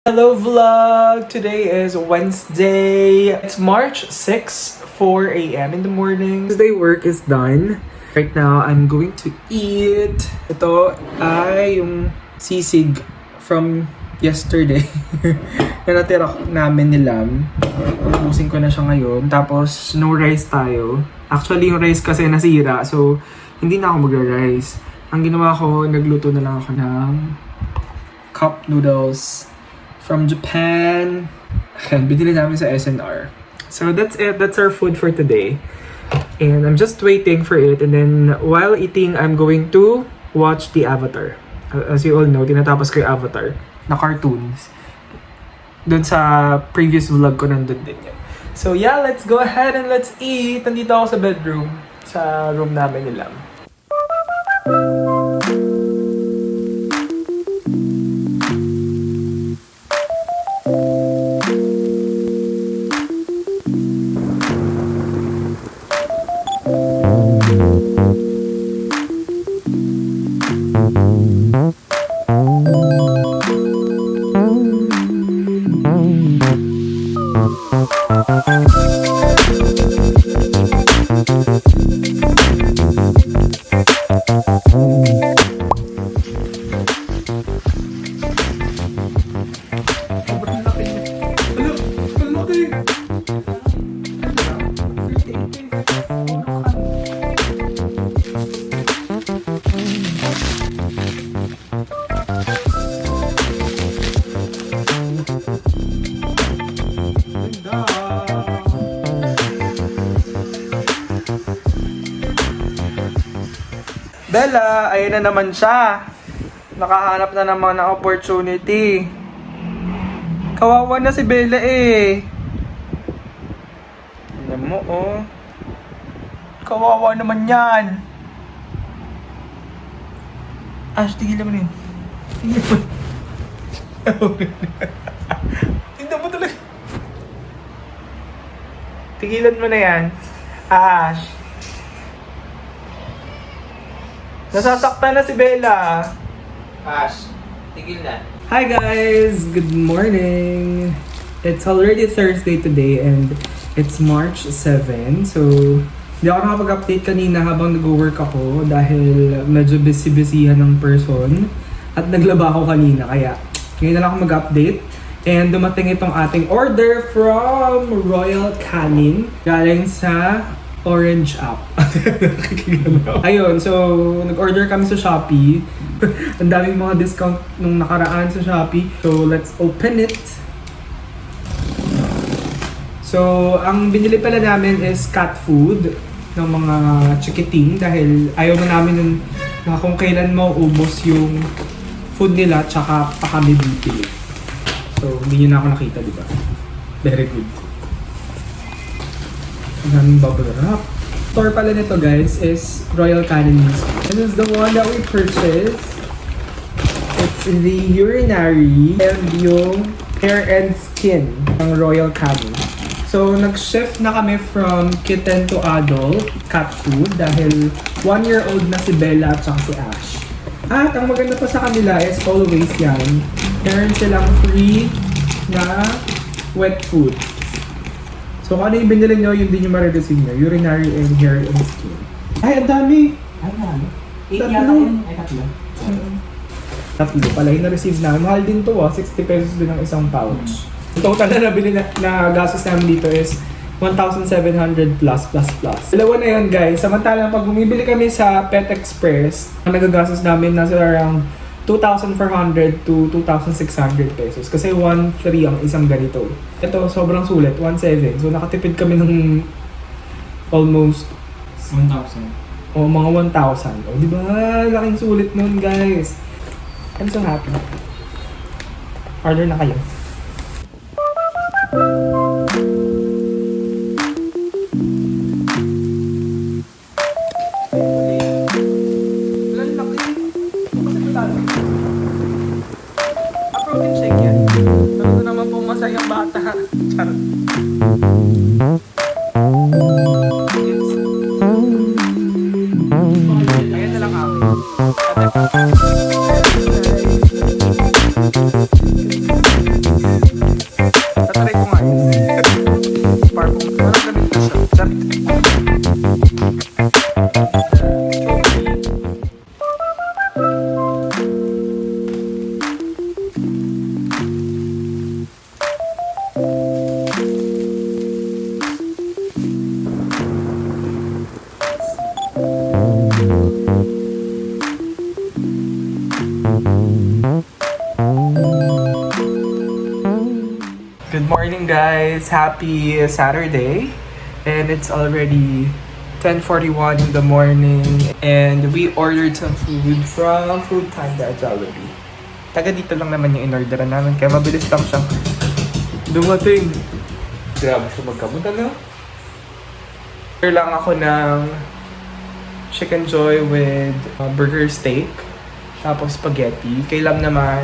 Hello vlog! Today is Wednesday. It's March 6, 4 a.m. in the morning. Today work is done. Right now, I'm going to eat. Ito ay yung sisig from yesterday. Na natira namin ni Lam. Ubusin ko na siya ngayon. Tapos, no rice tayo. Actually, yung rice kasi nasira. So, hindi na ako magra-rice. Ang ginawa ko, nagluto na lang ako ng cup noodles from Japan. Binili namin sa SNR. So that's it. That's our food for today. And I'm just waiting for it. And then while eating, I'm going to watch the Avatar. As you all know, tinatapos ko yung Avatar na cartoons. Doon sa previous vlog ko nandun din yan. So yeah, let's go ahead and let's eat. Nandito ako sa bedroom. Sa room namin nila. Bella, ayun na naman siya. Nakahanap na naman ng opportunity. Kawawa na si Bella eh. Tignan mo oh. Kawawa naman yan. Ash, tigilan mo na yun. Tigilan mo. Tignan mo talaga. Tigilan mo na yan. Ash. Nasasaktan na si Bella. Ash, tigil na. Hi guys! Good morning! It's already Thursday today and it's March 7. So, hindi ako nakapag-update kanina habang nag-work ako dahil medyo busy-busyhan ng person at naglaba ako kanina. Kaya, ngayon na lang ako mag-update. And dumating itong ating order from Royal Canin galing sa Orange app. Ayun, so nag-order kami sa Shopee. Ang daming mga discount nung nakaraan sa Shopee. So let's open it. So ang binili pala namin is cat food ng mga chikiting dahil ayaw na namin na kung kailan mauubos yung food nila tsaka pa kami bibili. So hindi nyo na ako nakita, di ba? Very good. Ang daming bubble wrap. Store pala nito guys is Royal Canin. This is the one that we purchased. It's the urinary and yung hair and skin ng Royal Canin. So nag-shift na kami from kitten to adult cat food dahil 1-year-old na si Bella at saka si Ash. At ang maganda pa sa kanila is always yan. Meron silang free na wet food. So kung ano yung binili nyo, yun din yung marireceive nyo. Urinary and hair and skin. Ay, ang dami! Ay, ano? 8 Tatlo. yata yun. Ay, tatlo. Tatlo pala yung na-receive namin. Mahal din to 60 pesos din ang isang pouch. Yung total na nabili na gastos namin dito is 1,700 plus. Dalawa na yun guys. Samantalang pag bumibili kami sa Pet Express, ang nagagastos namin nasa around 2,400 to 2,600 pesos. Kasi 1,300 ang isang ganito. Ito, sobrang sulit. 1,700. So, nakatipid kami ng almost 1,000. o mga 1,000. O, di ba? Laking sulit nun, guys. I'm so happy. Order na kayo. Protein shake yan. Ano naman po masayang bata. Charot. Ayan na lang kami. Good morning, guys. Happy Saturday. And it's already 10:41 in the morning. And we ordered some food from Food Panda at Jollibee. Taga dito lang naman yung in-orderan namin. Kaya mabilis lang siyang dumating. Grabe siya magkamot, ano? Order lang ako ng Chicken Joy with burger steak. Tapos spaghetti. Kay Lam naman,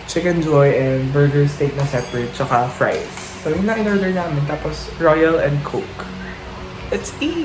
Chicken Joy and burger steak na separate, tsaka fries. So yun na in-order namin. Tapos Royal and Coke. Let's eat!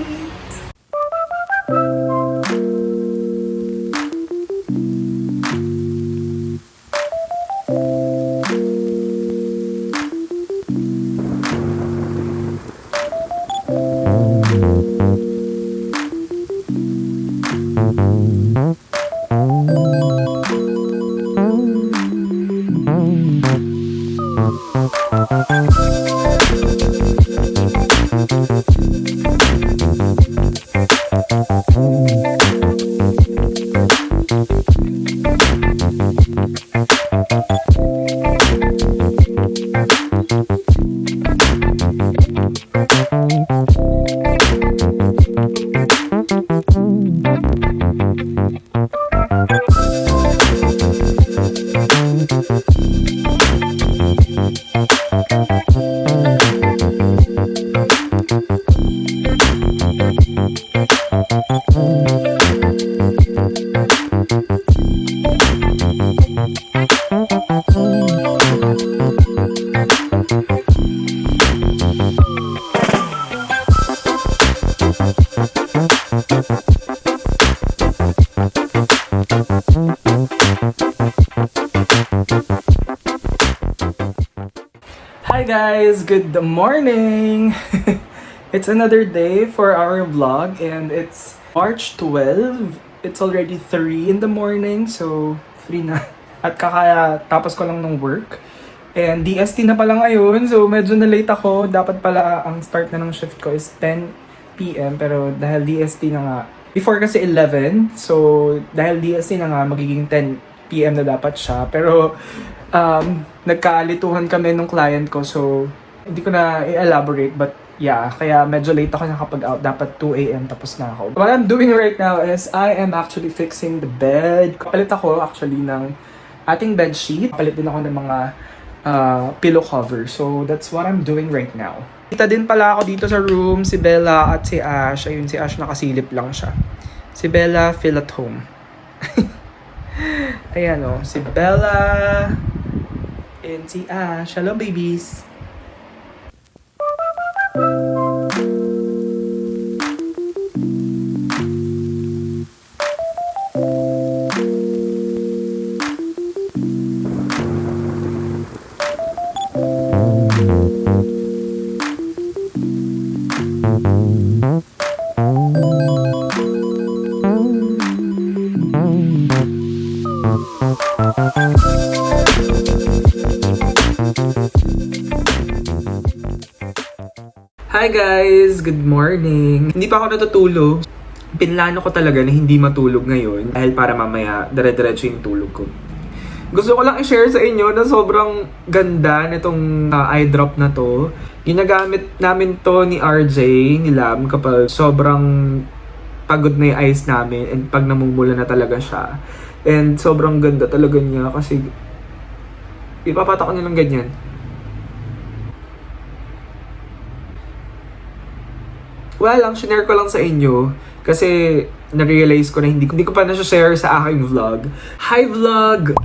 Hi guys! Good morning! It's another day for our vlog and it's March 12. It's already 3 in the morning, so 3 na. At tapos ko lang ng work. And DST na pala ngayon, so medyo na late ako. Dapat pala ang start na ng shift ko is 10 p.m. Pero dahil DST na nga, before kasi 11, so dahil DST na nga, magiging 10 p.m. na dapat siya. Pero nagkalituhan kami nung client ko, so hindi ko na i-elaborate, but yeah, kaya medyo late ako nakapag-out. Dapat 2 a.m. tapos na ako. What I'm doing right now is I am actually fixing the bed. Kapalit ako actually ng ating bed sheet. Kapalit din ako ng mga pillow cover. So that's what I'm doing right now. Kita din pala ako dito sa room, si Bella at si Ash. Ayun, si Ash nakasilip lang siya. Si Bella feel at home. Ayan o, si Bella and si Ash. Hello, babies! Hi guys! Good morning! Hindi pa ako natutulog. Pinlano ko talaga na hindi matulog ngayon dahil para mamaya dire-diretso yung tulog ko. Gusto ko lang i-share sa inyo na sobrang ganda nitong eye drop na to. Ginagamit namin to ni RJ, ni Lam, kapag sobrang pagod na yung eyes namin and pag namumula na talaga siya. And sobrang ganda talaga niya kasi ipapatak ko nilang ganyan. Well, ang shinare ko lang sa inyo kasi na-realize ko na hindi ko pa na-share sa aking vlog. Hi vlog!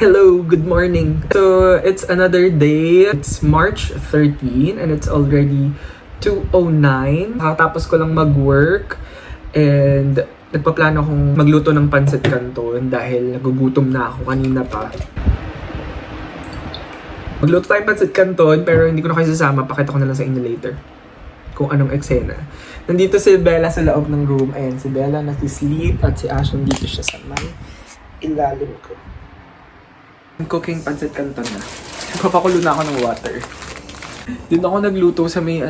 Hello, good morning. So, it's another day. It's March 13 and it's already 2:09. Kakatapos ko lang mag-work and nagpaplano akong magluto ng pancit canton dahil nagugutom na ako kanina pa. Magluto tayong pancit canton pero hindi ko na kayo sasama. Pakita ko na lang sa inyo later kung anong eksena. Nandito si Bella sa loob ng room. Ayan, si Bella nag-sleep at si Ash nandito siya sa may ilalim ko. I'm cooking pancit canton na. Papakulo na ako ng water. Doon ako nagluto sa may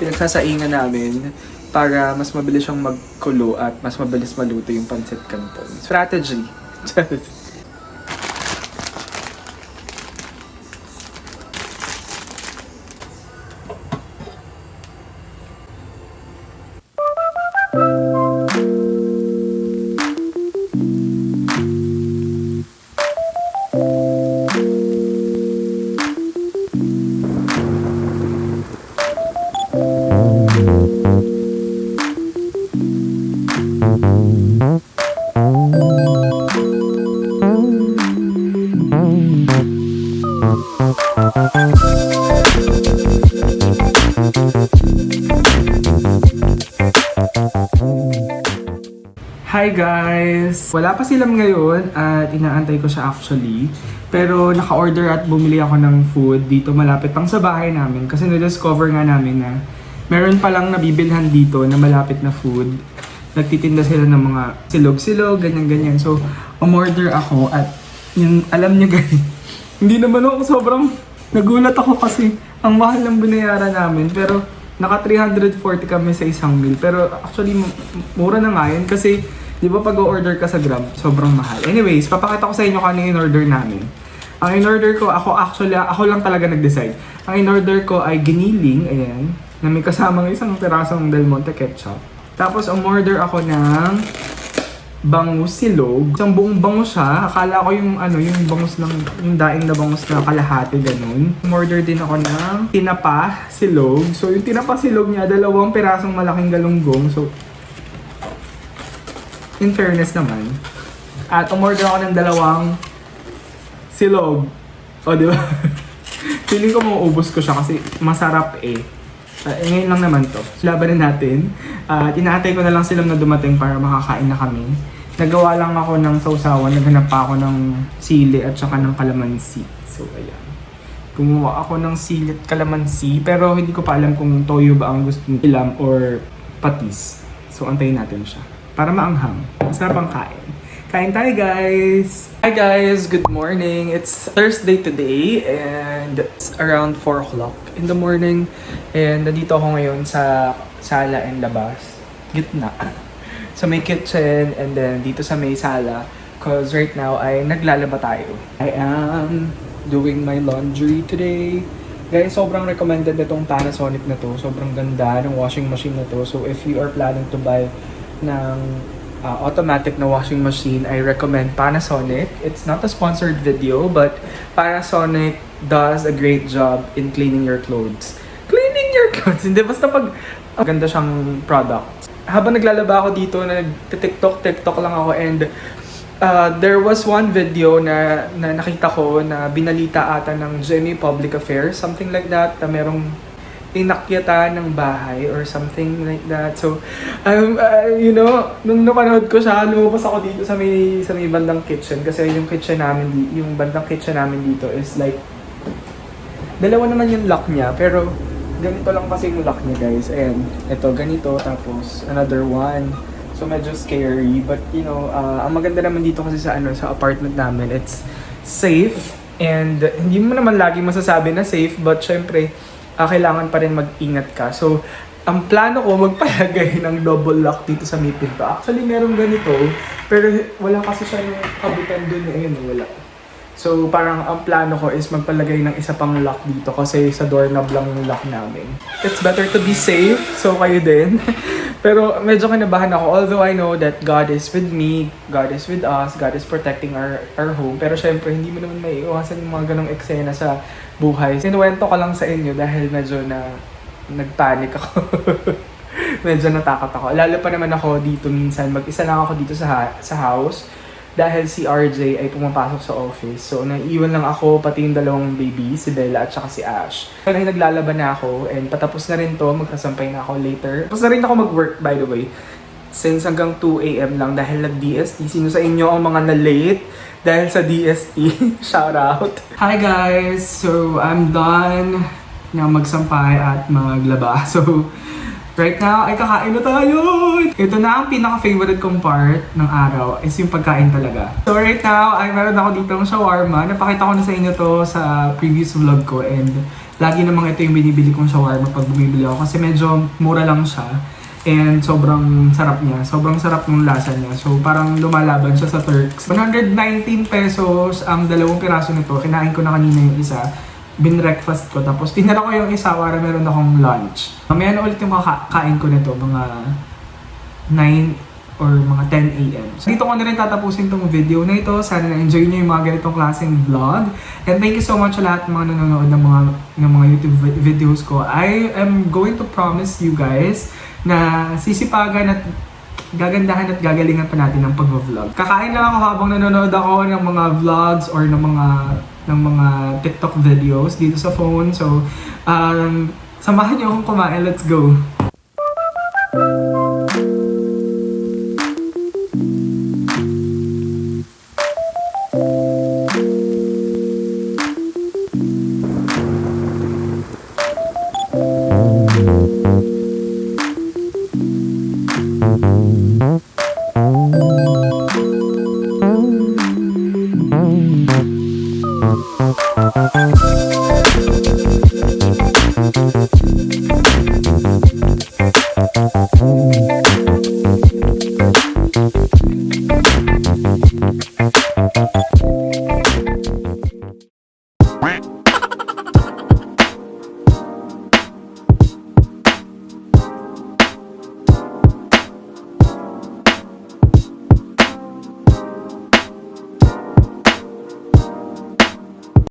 pinagsasaingan namin para mas mabilis siyang magkulo at mas mabilis maluto yung pancit canton. Strategy. Hi guys! Wala pa silang ngayon at inaantay ko siya actually. Pero naka-order at bumili ako ng food dito malapit lang sa bahay namin kasi na-discover nga namin na meron palang nabibilhan dito na malapit na food. Nagtitinda sila ng mga silog-silog, ganyan-ganyan. So, umorder ako at yung alam niyo guys, hindi naman ako sobrang nagulat ako kasi ang mahal ng binayaran namin pero naka 340 kami sa isang meal. Pero actually, mura na nga yun kasi di ba pag order ka sa Grab, sobrang mahal. Anyways, papakita ko sa inyo kung ano yung in-order namin. Ang in-order ko, ako lang talaga nag-decide. Ang in-order ko ay giniling, ayan, na may kasamang isang pirasong Del Monte ketchup. Tapos umorder ako ng bangus silog. Isang buong bangus siya. Akala ko yung bangus lang, yung daing na bangus na kalahati, ganun. Umorder din ako ng tinapa silog. So yung tinapa silog niya, 2 pirasong malaking galunggong. So in fairness naman. At umorder ako ng 2 silog. O, di ba? Feeling ko mauubos ko siya kasi masarap eh. Ngayon lang naman to. Labanan natin. At inaantay ko na lang silang na dumating para makakain na kami. Nagawa lang ako ng sausawan. Naghanap pa ako ng sili at saka ng kalamansi. So, ayan. Gumawa ako ng sili at kalamansi. Pero hindi ko pa alam kung toyo ba ang gusto nilam or patis. So, antayin natin siya. Para maanghang. Masarap ang kain. Kain tayo guys! Hi guys! Good morning! It's Thursday today and it's around 4 o'clock in the morning. And nandito ako ngayon sa sala and labas. Gitna. Sa may kitchen and then dito sa may sala. Cause right now ay naglalaba tayo. I am doing my laundry today. Guys, sobrang recommended itong Panasonic na to. Sobrang ganda ng washing machine na to. So if you are planning to buy ng automatic na washing machine, I recommend Panasonic. It's not a sponsored video, but Panasonic does a great job in cleaning your clothes. Cleaning your clothes? Hindi, basta pag ganda siyang product. Habang naglalaba ako dito, nag-TikTok lang ako and there was one video na nakita ko na binalita ata ng GMA Public Affairs, something like that, na merong inakyatan ng bahay or something like that. So, nung napanood ko siya, lumabas ako dito sa may bandang kitchen kasi yung bandang kitchen namin dito is like, 2 naman yung lock niya, pero ganito lang kasi yung lock niya guys. And ito, ganito, tapos another one. So, medyo scary. But, ang maganda naman dito kasi sa apartment namin, it's safe. And hindi mo naman lagi masasabi na safe, but syempre, kailangan pa rin mag-ingat ka. So, ang plano ko magpalagay ng double lock dito sa may pinto. Actually, meron ganito, pero wala kasi siya yung kabutan dun na yun. Wala. So, parang ang plano ko is magpalagay ng isa pang lock dito kasi sa doorknob lang yung lock namin. It's better to be safe, so kayo din. Pero medyo kinabahan ako. Although I know that God is with me, God is with us, God is protecting our home. Pero syempre, hindi mo naman maiiwasan yung mga ganong eksena sa buhay. Sinuwento ko lang sa inyo dahil medyo nagpanic ako. Medyo natakot ako. Lalo pa naman ako dito minsan. Mag-isa lang ako dito sa house dahil si RJ ay pumapasok sa office. So, naiiwan lang ako, pati yung 2 baby, si Bella at saka si Ash. So, naglalaban na ako and patapos na rin to, magsasampay na ako later. Tapos na rin ako mag-work, by the way. Since hanggang 2 a.m. lang dahil nag-DST. Sino sa inyo ang mga na-late dahil sa DST? Shout out! Hi guys! So, I'm done na magsampay at maglaba. So, right now, ay kakain na tayo! Ito na ang pinaka-favorite kong part ng araw is yung pagkain talaga. So right now, ay meron ako ditong shawarma. Napakita ko na sa inyo to sa previous vlog ko and lagi namang ito yung binibili kong shawarma pag bumibili ako kasi medyo mura lang siya. And sobrang sarap niya. Sobrang sarap ng lasa niya. So parang lumalaban siya sa Turks. 119 pesos ang 2 piraso nito. Kinain ko na kanina yung isa. Binreakfast ko. Tapos tinara ko yung isa para meron akong lunch. Mamaya na ulit yung kakain ko nito. Mga 9 or mga 10 a.m. So dito ko na rin tatapusin tong video na ito. Sana na-enjoy niyo yung mga ganitong klaseng vlog. And thank you so much sa lahat ng mga nanonood ng mga YouTube videos ko. I am going to promise you guys na sisipagan at gagandahan at gagalingan pa natin ang pag-vlog. Kakain lang ako habang nanonood ako ng mga vlogs or ng mga TikTok videos dito sa phone. So, samahan niyo akong kumain. Let's go!